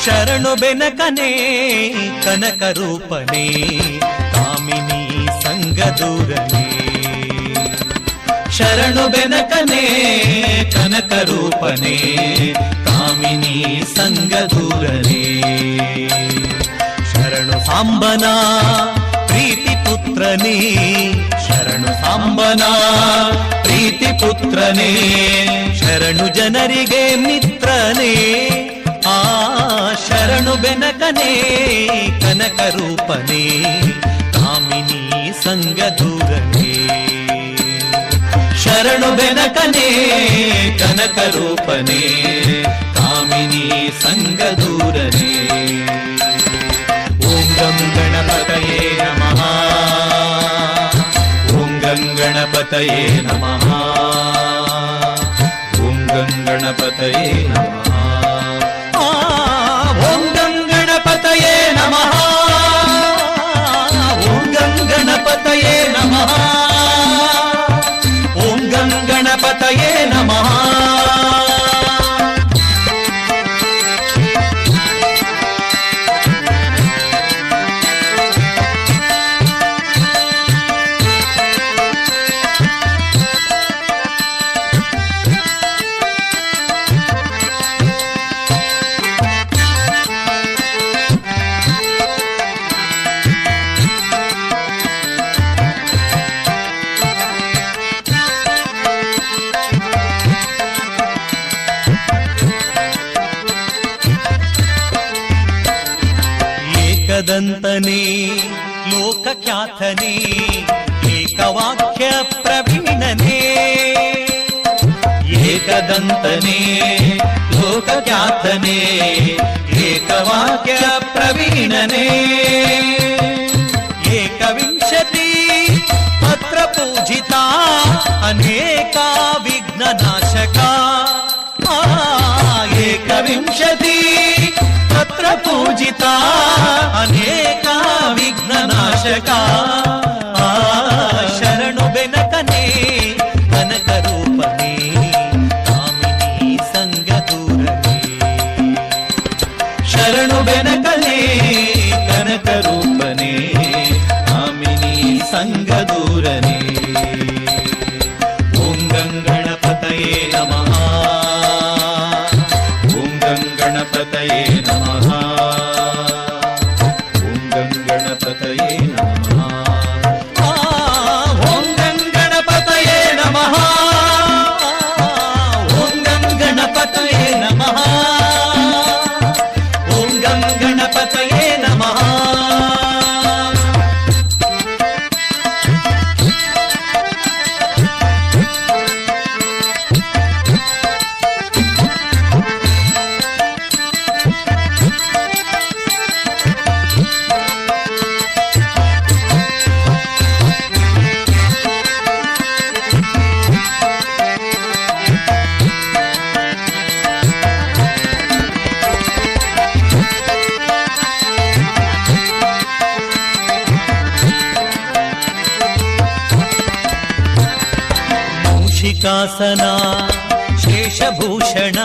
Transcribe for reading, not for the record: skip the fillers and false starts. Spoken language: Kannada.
ಶರಣು ಬೆನಕನೇ ಕನಕ ರೂಪನೇ ಕಾಮಿನಿ ಸಂಗದೂರನೇ. ಶರಣು ಬೆನಕನೇ ಕನಕ ರೂಪನೇ ಕಾಮಿನಿ ಸಂಗದೂರನೇ. ಶರಣು ಸಾಂಬನ ಪ್ರೀತಿ ಪುತ್ರನೇ ಶರಣು ಸಾಂಬನ ಪ್ರೀತಿ ಪುತ್ರನೇ. ಶರಣು ಜನರಿಗೆ ಮಿತ್ರನೇ ಆ ಶರಣು ಬೆನಕನೇ ಕನಕ ರೂಪನೇ ಕಾಮಿನಿ ಸಂಗದೂರನೇ. ಶರಣು ಬೆನಕನೇ ಕನಕ ರೂಪನೇ ಕಾಮಿನಿ ಸಂಗದೂರನೇ. ಓಂ ಗಂ ಗಣಪತಯೇ ನಮಃ. ಓಂ ಗಂ ಗಣಪತಯೇ ನಮಃ. ಓಂ ಗಂ ಗಣಪತಯೇ ನಮಃ. ಓಂ ಗಂ ಗಣಪತಯೇ ನಮಃ. ಓಂ ಗಂ ಗಣಪತಯೇ ನಮಃ. ಓಂ ಗಂ ಗಣಪತಯೇ ನಮಃ. ಏಕದಂತನೇ ಲೋಕಖ್ಯಾತನೇ ಏಕವಾಕ್ಯ ಪ್ರವೀಣನೇ. ಏಕದಂತನೇ ಲೋಕಖ್ಯಾತನೇ ಏಕವಾಕ್ಯ ಪ್ರವೀಣನೇ. ಏಕವಿಂಶತಿ ಪತ್ರ ಪೂಜಿತ ಅನೇಕ ವಿಘ್ನನಾಶಕ. ಏಕವಿಂಶತಿ ಪತ್ರ ಪೂಜಿತ ಅನೇಕ ವಿಘ್ನನಾಶಕ. ಶರಣು ಬೆನಕನೇ ಕನಕ ರೂಪನೇ ಕಾಮಿನಿ ಸಂಗದೂರನೇ. ಶರಣು ಬೆನಕನೇ ಕನಕ ರೂಪನೇ ಕಾಮಿನಿ ಸಂಗದೂರನೇ. ಓಂ ಗಂ ಗಣಪತಯೇ ನಮಃ. ಓಂ ಗಂ ಗಣಪತಯೇ ನಮಃ. ಓಂ ಗಂ ಗಣಪತಯೇ ನಮಃ. ಓಂ ಗಂ ಗಣಪತಯೇ ನಮಃ. ಓಂ ಗಂ ಗಣಪತಯೇ ನಮಃ. ಓಂ ಗಂ ಗಣಪತಯೇ ನಮಃ. ಮೂಷಿಕಾಸನ ಶೇಷಭೂಷಣ